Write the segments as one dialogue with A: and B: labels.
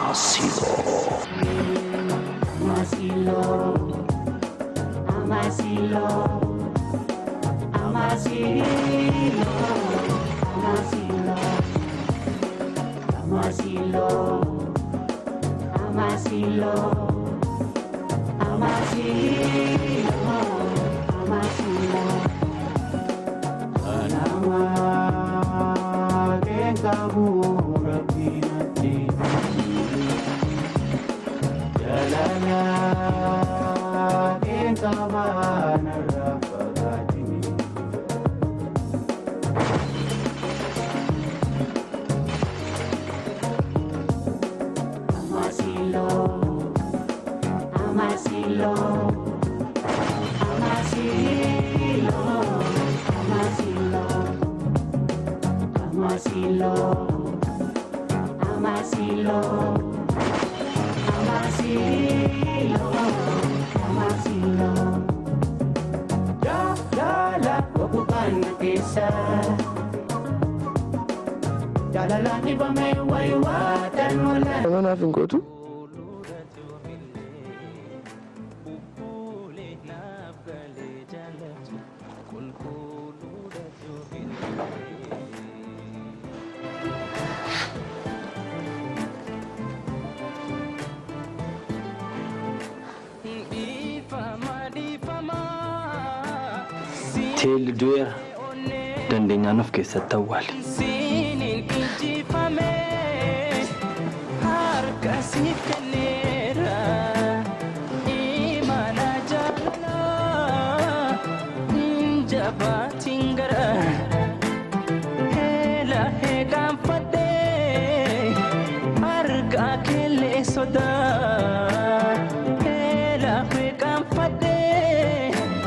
A: Amaasiloo.
B: Mana naaf hin gootu?
A: Teelli du'eera. Dandeenyaan of keessatti awwaale.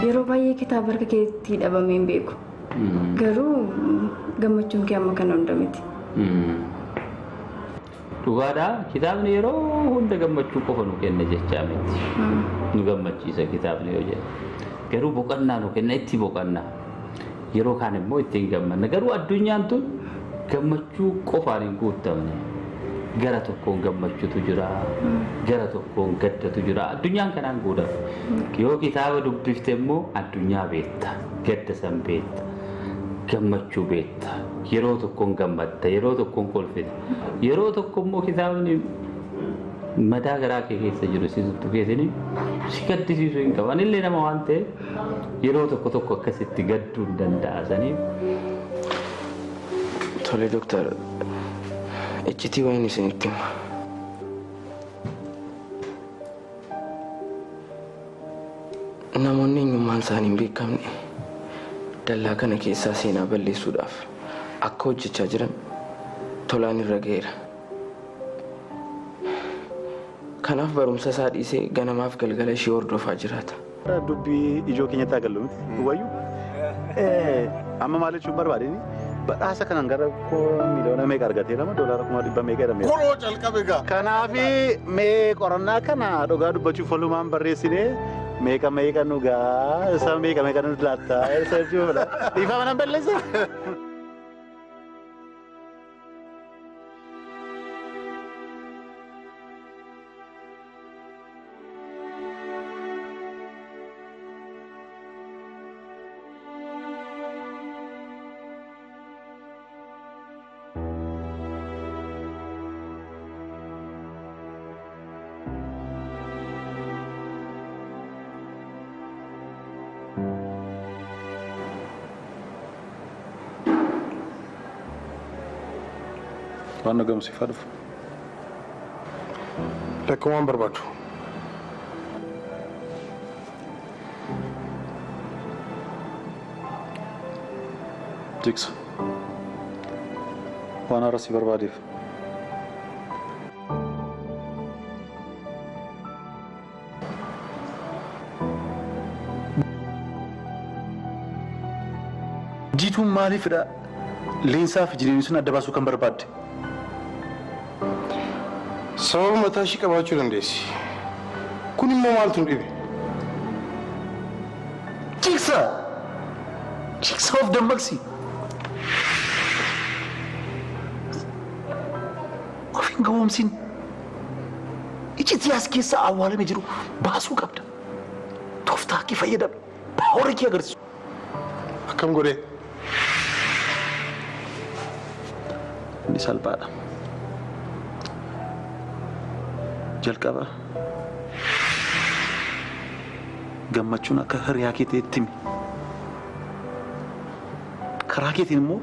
C: Yeroo baay'ee kitaaba harka keetti dhabamee hin beeku. Garuu gammachuun kee amma kana hunda miti.
D: Dhugaadha kitaabni yeroo hunda gammachuu qofa nu kenna jechaa miti. Nu gammachiisa kitaabni yoo jedhu. Garuu boqonnaa nu kenna itti boqonnaa. Yeroo kaan immoo ittiin gammanna. Garuu addunyaan tun gammachuu qofaan hin guutamne. Gara tokkoon gammachuutu jira. Gara tokkoon gaddatu jira. Addunyaan kanaan guutamne. Yoo kitaaba dubbifte immoo addunyaa beekta. Gadda san beekta. Gammachuu beekta. Yeroo tokkoon gammadda. Yeroo tokkoon kolfita. Yeroo tokko immoo kitaabni madaa garaa kee keessa jiru siisutti keessini si gaddisiisuu hin qabu. Anillee nama waan ta'eef yeroo tokko tokko akkasitti gadduu hin danda'asaniif.
B: Tole doktar, iccitii wayin isinitti hima. Namoonni eenyummaan isaanii hin beekamne dallaa kana keessaa seenaa balleessuudhaaf akka hojjechaa jiran tolaan irra ga'eera. Kanaaf barumsa isaa dhiisee ganamaaf galgala ishee hordofaa jiraata.
E: Dubbii ijoo keenyatti agallu miti. Wayyu amma maal jechuun barbaadeni badhaasa kanan gara miliyoona meeqa argateerama doolaara 100,000 meeqa jedhamee.
F: Koroo calqabe gaa.
E: Kanaafi mee qorannaa kana dhugaa dubbachuuf walumaan barreessinee meeqa meeqa nugaa isa meeqa meeqa nu laattaa isa jechuudha. Dhiifama nan balleessa. Waan gamsiifaa dhufu.
F: Lakkumaan barbaadu.
E: Jigsa. Waan arasii barbaadeef. Jiituun maaliifidha leensaa fi jireenya sun adda baasuu kan barbaadde?
F: Sababa mataa ishii qabaachuu dandeessi. Kun immoo maaltu nu dhibe?
E: Jigsa! Jigsa of dammaqsi! Of hin gawwoomsin. ichi as keessa awwaalame jiru baasuu qabda. Tooftaa kee fayyadami. Paawara kee agarsiisu.
F: Akkam godhee?
E: Inni salphaadha. Jalqaba gammachuun akka hiriyaa keetti itti himi. Karaa keetiin immoo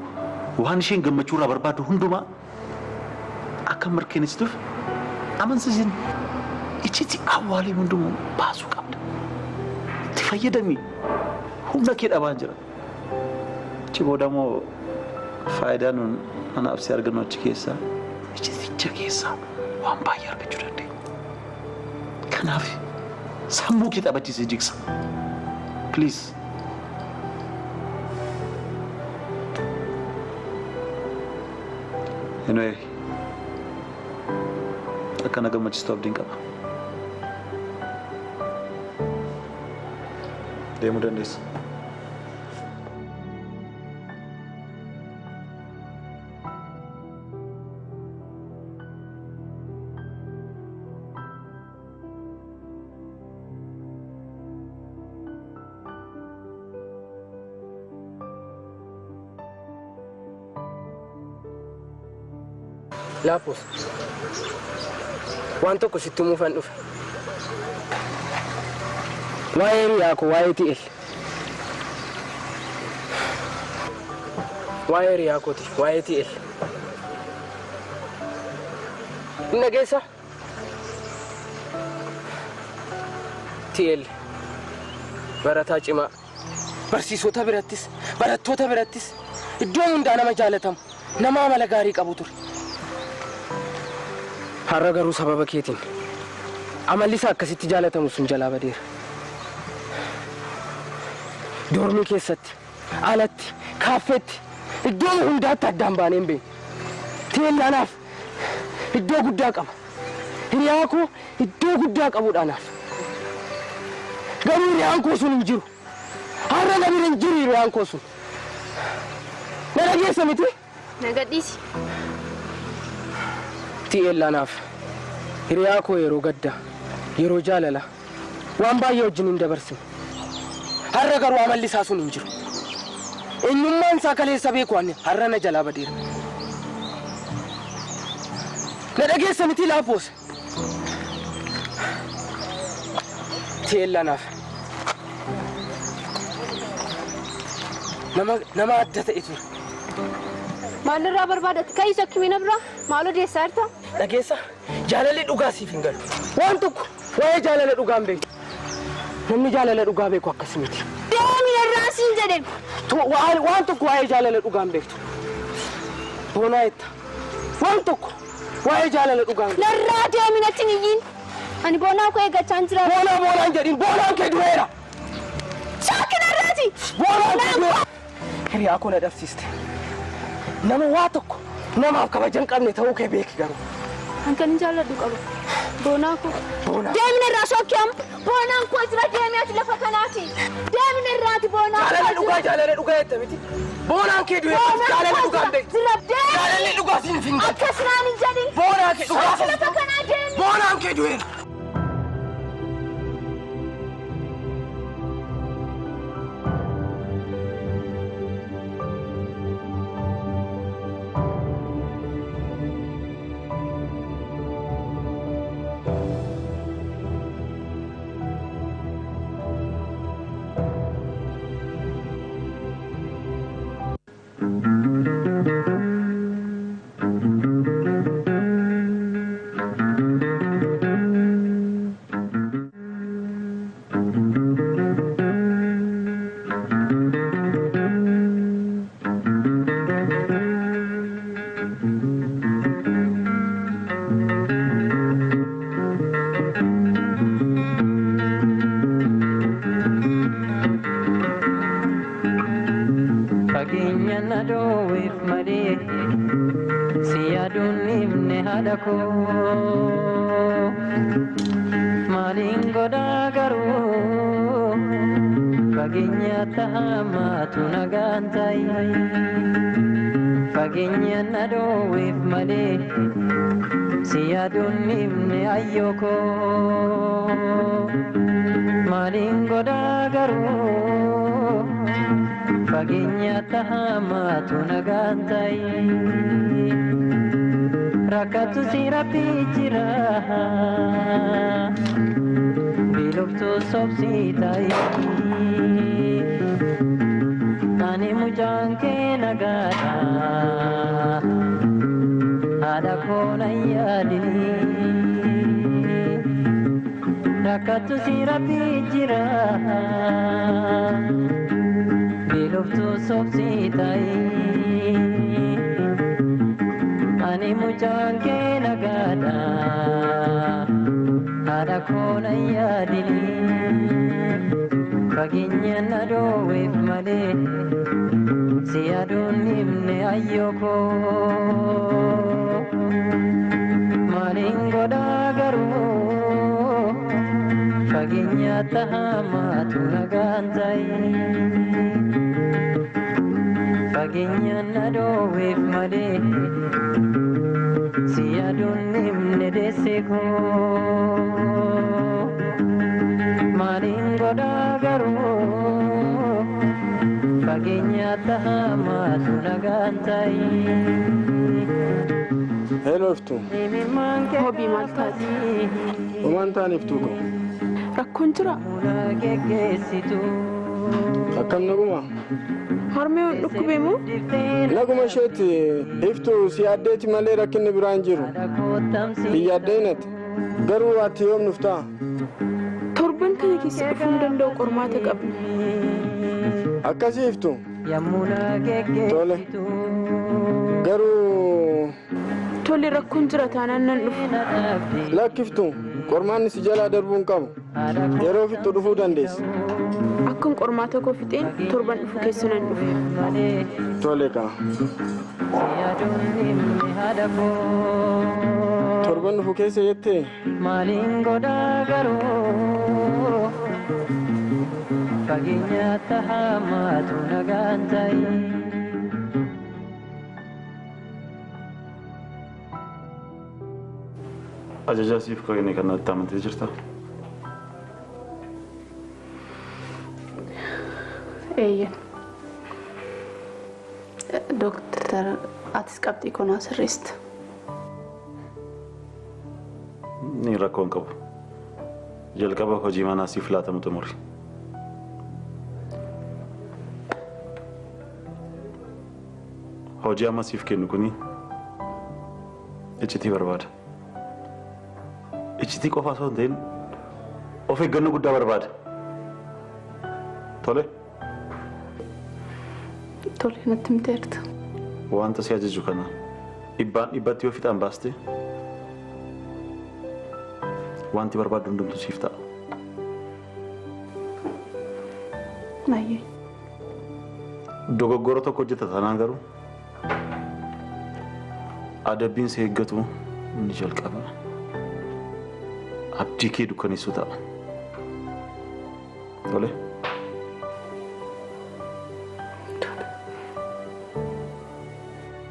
E: waan isheen gammachuu irraa barbaaddu hundumaa akka mirkaneessituuf amansiisin. Ichi awwaalee hundumaa baasuu qabda. Itti fayyadami. Humna kee dhabaan jira. Ichi booda immoo faayidaa nuun anaaf si argannu achi keessaa ichi keessaa waan baay'ee argachuu dandeenya. Kanaaf sammuu kee taphachiisee jigsa. Please. Anyway, akkana gammachiistu abdiin qaba. Deemuu dandeessa.
G: Lapos. Wanto ko situ mufan uf. Wae ya ko wae TL. Wae ya ko ti wae TL. Inna geessa? TL. Barataa cimaa. Barsiisota birattis, barattoota birattis iddoo hundaa nama jaalatamu, nama amala gaarii qabu ture. Har'a garuu sababa keetiin amalli isaa akkasitti jaalatamu sun jalaa badeera. Doormii keessatti, alatti, kaaffeetti iddoo hundaatti addaan baanee hin beekne. Teellaanaaf iddoo guddaa qaba. Hiriyaa koo iddoo guddaa qabuudhaanaaf. Garuu hiriyaan koo sun hin jiru. Har'a namni hin jiru hiriyaan koo sun. Na dhageessa miti?
C: Na gadhiisi.
G: Teellaanaaf hiriyaa koo yeroo gaddaa, yeroo jaalala waan baay'ee wajjin hin dabarsine. Har'a garuu amalli isaa sun hin jiru. Eenyummaan isaa kaleessa beeku ani har'a na jalaa badeera. Na dhageessa miti Laaphoos? Teellaanaaf nama adda ta'e ture.
C: Maalirraa barbaadatti ka'ii sokkimina biraa maaloo deessaa jirta?
G: Dhageessa jaalalli dhugaa siif hin galu. Waan tokko waa'ee jaalala dhugaa hin beektu. Namni jaalala dhugaa beeku akkas miti.
C: Deemi irraa siin jedhe.
G: Waan tokko waa'ee jaalala dhugaa hin beektu. Boonaa jetta. Waan tokko waa'ee jaalala dhugaa hin beektu.
C: Narraa deemi natti hin iyyiin. Ani boonaa koo eeggachaa hin jira.
G: Boonaan jedhin boonaan kee du'eera.
C: Shaakki narraati.
G: Boonaan kee du'eera. Hiriyaa koo na dhabsiiste. Nama waa tokko namaaf kabaja hin qabne ta'uu kee beeki garuu.
C: Kan hin jaalladhu qaba. Boonaa koo. Deemni irraa shokkeem. Boonaan koo jira deemee ati lafa kanaati. Deemni irraati boonaa koo.
G: Jaalala dhugaa jetta miti. Boonaan kee du'eera. Jaalala dhugaa hin beektu. Jaalalli dhugaa siin hin galu.
C: Akkasumaan hin jedhin.
G: Boonaan kee dhugaa.
C: Lafa kanaa deemi.
G: Boonaan kee du'eera.
H: Malingo dagaru Faginya tahamatu nagantai Faginya nado with male siyaadun himne ayyoko maaliin godhaa garuu fageenya tahamaatu nagaan ta'i rakkatu si rabbii jira biloftu sobsi ta'i ani mucaan kee nagaadha haadha koona yaadini rakkatu si rabbii jira biloftu sobsi ta'i ani mucaan kee nagaadha haadha koona yaadini fageenya na dhoowweef malee siyaadun himne ayyoko maaliin godhaa garuu fageenya tahamaatu nagaan ta'i fageenya na dhoowweef malee siyaadun himne deesseko maaliin godhaa garuu fageenya tahamaatu nagaan ta'i.
F: Hello iftu.
C: Hobii maal taati?
F: Homaan ta'an iftuu ko.
C: Rakkoon jira?
F: Akkam naguma?
C: Harmee waan dhukkubee moo?
F: Naguma isheetti iftuu si addeeti malee rakkinni biraan jiru. Biyya addeenati. Garuu ati yoom nuftaa?
C: Torban kana keessa dhufuu hin danda'u qormaata qabna.
F: Akkasii iftu. Tole. Garuu.
C: Tole rakkoon jira taanaan nan dhufu.
F: Lakkiftu qormaanni si jalaa darbuu hin qabu. Yeroo fixu dhufuu dandeessa.
C: Akkan qormaata koo fixeen torban dhufu keessa nan dhufu.
F: Tole kaa. Torban dhufu keessa jettee?
H: Maaliin godhaa garuu fageenya tahamaatu nagaan ta'i.
E: Ajajaa siif ka'ee kan natti amantee jirta.
I: Eeyyan. Dooktar atis qabxii kunaa sirreesta.
E: Ni rakkoon qabu. Jalqaba hojii manaa siif laatamu xumuri. Hojii amma siif kennu kuni iccitii barbaada. Iccitii qofa osoo hin ta'in of eeggannoo guddaa barbaada. Tole?
I: Tole natti himteerta.
E: Wanta si ajaju kana dhibbatti yoo fixaan baaste wanti barbaadu hundumtu siif ta'a.
I: Nayyee.
E: Dogoggora tokko hojjeta taanaan garuu adabbiin si eeggatu ni jalqaba. Abdii kee dukkaneessu ta'a. Tole?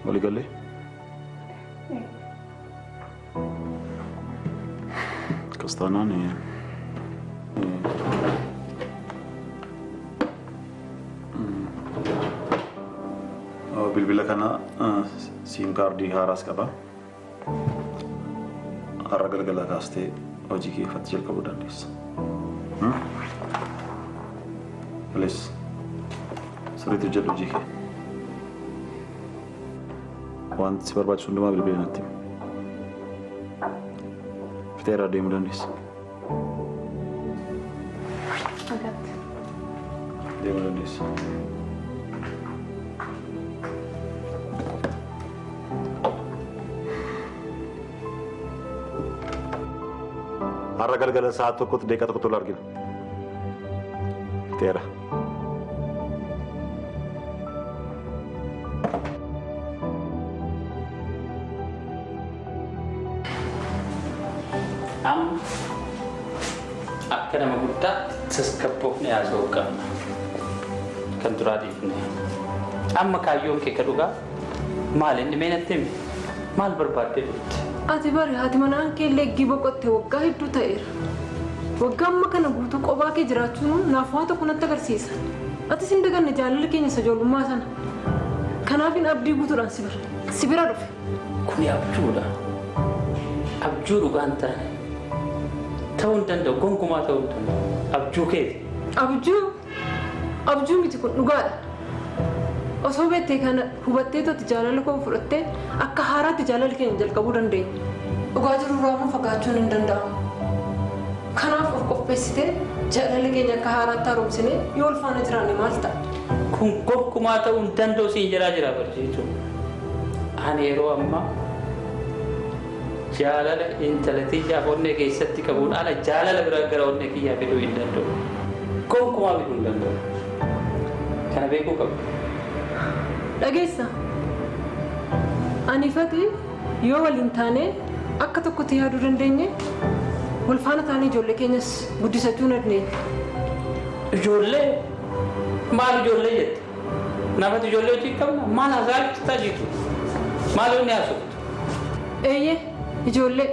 E: Walii galee? Akkas taanaan bilbila kana siim kaardii haaraas qaba. Har'a galgala kaastee hojii kee ifatti jalqabuu dandeessa. Alees sirriitti hojjedhu hojii kee. Wanti si barbaachisu hundumaa bilbila natti himi. Fitee irraa deemuu dandeessa. Deemuu dandeessa. Har'a galgala sa'a tokkotti deeqa tokko tola argina. Fiteera.
D: Akka nama guddaatti saskabboofnee haasa'uu qabna. Kan duraa dhiifne. Amma kaayyoon kee ka dhugaa maal inni mee natti himi? Maal barbaaddee dhufte?
J: Ati bari haati manaan kee leeggii boqottee waggaa hedduu ta'eera. Waggaa amma kana guutuu qophaa kee jiraachuun naaf waan tokko natti agarsiisa. Atis hin daganne jaalala keenya isa ijoollummaa sana. Kanaafin abdii guutuudhaan si bira dhufe.
D: Kuni abjuudha. Abjuu dhugaan taane. Ta'uu hin danda'u gonkumaa ta'uu hin danda'u. Abjuu keeti. Abjuu miti kun dhugaadha. Osoo beektee kana hubattee tooti jaalala koo fudhattee akka haaraatti jaalala keenya jalqabuu dandeenya. Dhugaa jiru irraa fagaachuun hin danda'amu. Kanaaf of qopheessitee jaalala keenya akka haaraatti haaromsinee yoo ulfaana jiraanne maal ta'a? Kun gonkumaa ta'uu hin danda'u siin jira barsiisu. Ani yeroo ammaa jaalala intalatti onnee keessatti qabuun ala jaalala biraa gara onnee kiyyaa fiduu hin danda'u. Gonkumaa fiduu hin danda'u. Kana beekuu qabu.
J: Dhageessa. Ani fati yoo waliin taane akka tokkotti yaaduu dandeenye wal faana taanee ijoollee keenyas guddisachuu dandeenya.
D: Ijoollee? Maal ijoollee jette? Namatti ijoollee hojii qabna? Maal haasa'aatti taasisu? Maal inni haasa'utu?
J: Eeyyee ijoollee.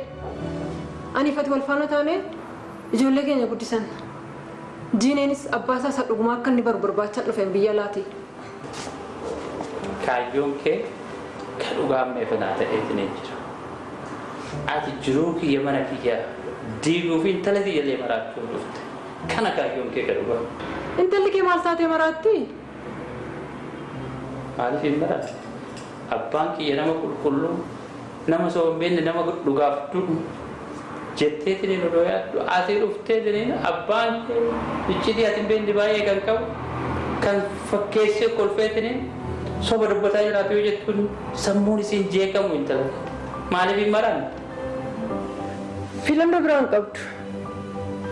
J: Ani fati wal faana taanee ijoollee keenya guddisan. Jiineenis abbaa isaa isa dhugumaa akka inni barbaachaa dhufeen biyya laati.
D: Kaayyoon kee kan dhugaa ammeeffannaa ta'eetiin jira. Ati jiruu kiyya mana kiyyaa diiguu fi intala kiyyalee maraachuu dhufte. Kana kaayyoon kee kan dhugaa.
J: Intalli kee maal taatee maraatti?
D: Maaliif hin maraatti? Abbaan kiyya nama qulqulluu, nama soombeenne nama dhugaaf dhugu jetteetiin odoo yaaddu ati dhufteetiin abbaan kee iccitii ati hin beekne baay'ee kan qabu kan fakkeessee kolfeetiin soba dubbataa jiraatu yoo jettuun sammuun isiin jeeqamu intala. Maaliif hin maraanne?
J: Filannoo biraan qabdu.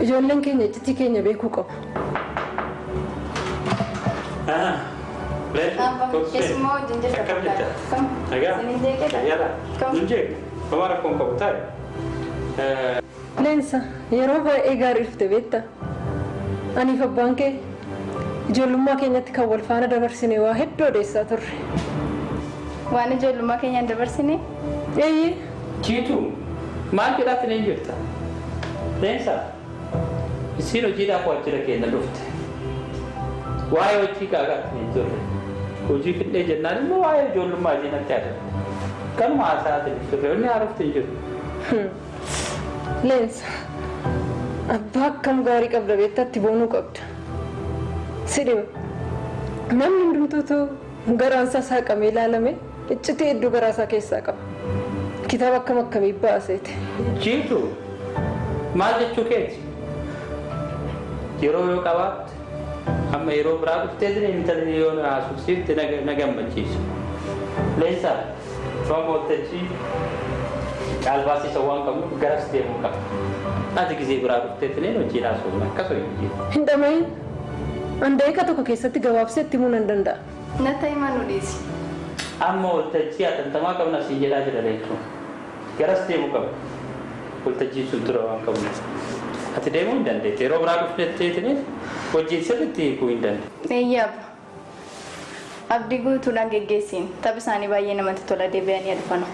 J: Ijoolleen keenya iccitii keenya beekuu qabu.
I: Keessumaa wajjin jirta fakkaata. Sinin jeeqedha.
J: Leensa yeroo baay'ee gaarii dhufte beekta. Aniif abbaan kee ijoollummaa keenyatti kan wal faana dabarsine waa hedduu odeessaa turre.
I: Waan ijoollummaa keenyaan dabarsine?
J: Eeyyee.
D: Jiitu maal jedhaatti ni jirta? Leensa isiin hojiidhaaf waajjira keenya dhufte. Waa'ee hojii gaagaatti ni turre. Hojii fidhee jennaan immoo waa'ee ijoollummaa isinatti yaadatte. Kanuma haasa'aatti ni turre inni haarofti hin jiru.
J: Leensa abbaa akkam gaarii qabda beektatti boonuu qabda. Sidhima namni hundumtuutu garaansaa saaqamee ilaalame iccitii hedduu garaasaa keessaa qaba. Kitaaba akkam akkamii baaseete.
D: Jiitu maal jechuu keeti? Yeroo yoo qabaatte amma yeroo biraa dhuftee jira intalli yoo haasofsiifte na gammachiisu. Leensa waan waltajjii caalbaasiisa waan qabu garas deemuu qaba. Ati gisee biraa dhuftee jira hojii haasofna akkasuma hin jiru.
J: Hin dhamayin. Anda'iiqa tokko keessatti gabaabsee itti himuu nan danda'a.
I: Natti himaa nu dhiisi.
D: Amma waltajjii atantamaa qabna siin jedhaa jira leechuu. Garas deemuu qaba. Waltajjii sun tura waan qabu. Ati deemuu hin dandeetti. Yeroo biraa dhufteetiin hojii sirriitti hiikuu hin dandeetti.
I: Eeyyaaba. Abdii guutuudhaan geggeessiin taphi isaanii baay'ee namatti tola deebi'anii dhufan.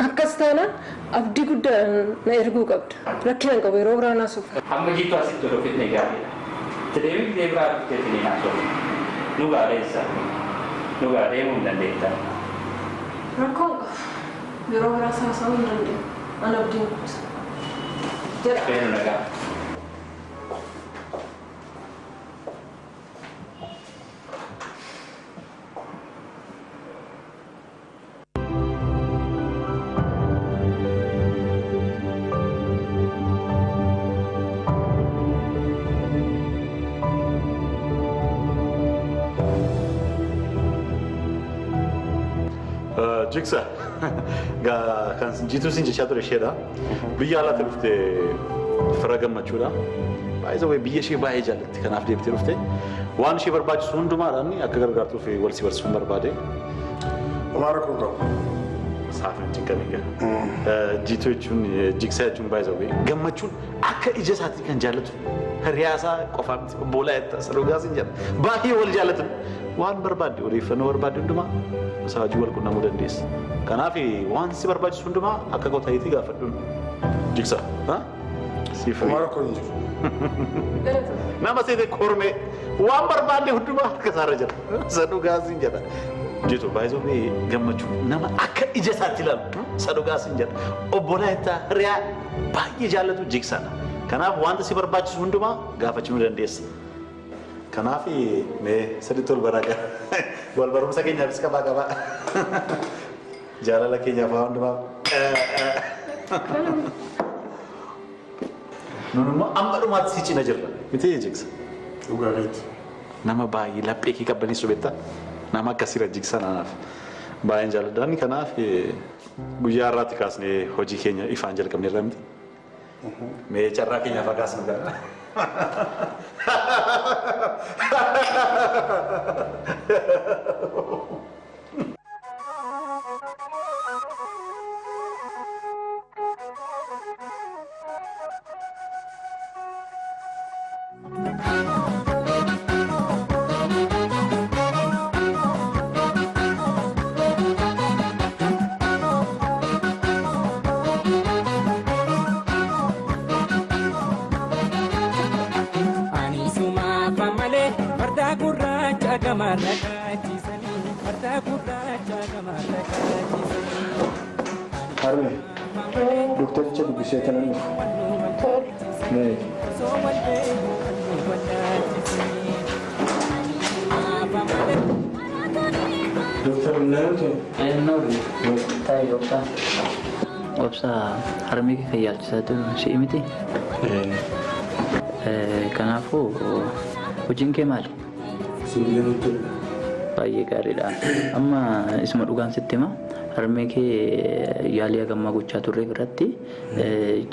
J: Akkas taanaan abdii guddaa na erguu qabda. Rakkina hin qabu yeroo biraa naasuuf.
D: Amma jiitu asitti dhufitne gaariidha. Deebii deebiraa dhufteetiin haasofna. Nu gaadheessa. Nu gaadheemuu hin dandeetta.
J: Rakkoon qaba. Yeroo biraa haasa'uu hin dandeenye. An abdiin kuusa. Jedha.
D: Feenu nagaa.
E: Jiksa kan jiitu sin jechaa ture isheedha. Biyya alaatti dhufte fira gammachuudha. Baay'ee biyya ishee baay'ee jaallatti kanaaf deebitee dhufte. Waan ishee barbaachisu hundumaadhaan akka gargaartuuf wal si barsiisuun barbaade.
F: Omaara kun qabu.
E: saafan jikkaniga. Jiituu jechuun jiksaa jechuun baay'ee gammachuun akka ija isaatii kan jaallatu hiriyaasaa qofaa miti obbolaa itti salugaas hin jedha. Baay'ee wal jaallatu waan barbaadde odeeffannoo barbaadde hundumaa saajii wal qunnamuu dandeessa. Kanaaf waan si barbaachisu hundumaa akka qotaayiti gaafadhuun jiksaa. Siif
F: Maal kun jiru?
E: nama seete kormee waan barbaadde hundumaa harka isaarra jira. Salugaas hin jedha. Jitu baay'ee gammachuu nama akka ija isaatti ilaalu salugaas hin jedha. Obbolaa itti hiriyaa baay'ee jaallatu jiksaadha. Kanaaf wanta si barbaachisu hundumaa gaafachuu dandeessa. Kanaaf mee sirriitti wal baraga wal barumsa keenyaafis qabaa qabaa jaalala keenyaaf waan hundumaa nunummaa amma dhumaatti si cina jirra miti jiksa.
F: Dhugaadhaati.
E: Nama baay'ee laphee kee qabbaneessu beektaa nama akkasirra jiksa naanaaf baay'een jaalladha. Kanaaf guyyaa irraatti kaasnee hojii keenya ifaan jalqabneerra miti. Mee carraa keenyaaf akaasnu gaara.
F: Harme, doktoricha dubbisee kana dhufu. Doktor Naanke.
A: Noori, taa'ee obsaa. Obsaa harmee kee yaalchisaa jiru si'i miti. Kanaafuu hojiin kee maali? Baay'ee gaariidha. Amma isuma dhugaan sitti hima. Harmee kee yaalii hagammaa gochaa turre irratti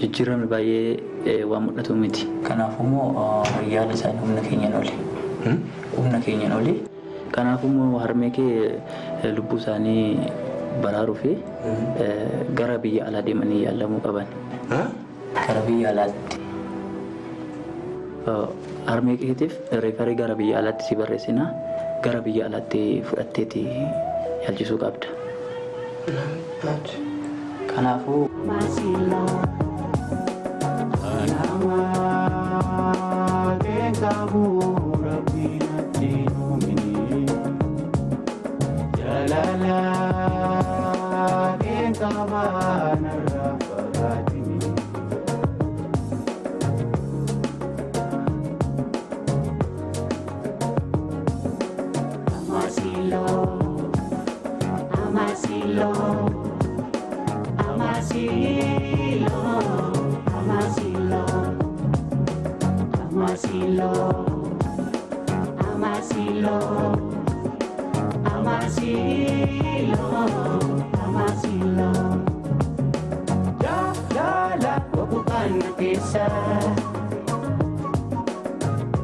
A: jijjiirame baay'ee waan mul'atu miti. Kanaafuu immoo yaala isaanii humna keenyaan oli. Humna keenyaan oli. Kanaafuu immoo harmee kee lubbuu isaanii baraaruu fi gara biyya alaa deemanii yaalamuu qaban. Gara biyya alaatti. Harmee keetiif reefarii gara biyya alaatti si barreessina. Gara biyya alaatti fudhatteeti yaalchisuu qabda. Kanaafuu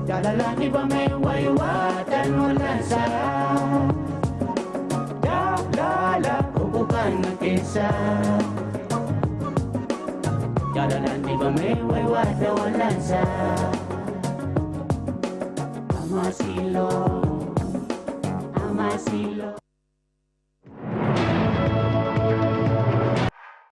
H: Jalalani bame waiwa tanolasa Jalala kubukan kesa Jalalani bame waiwa tanolasa Amaasiloo Amaasiloo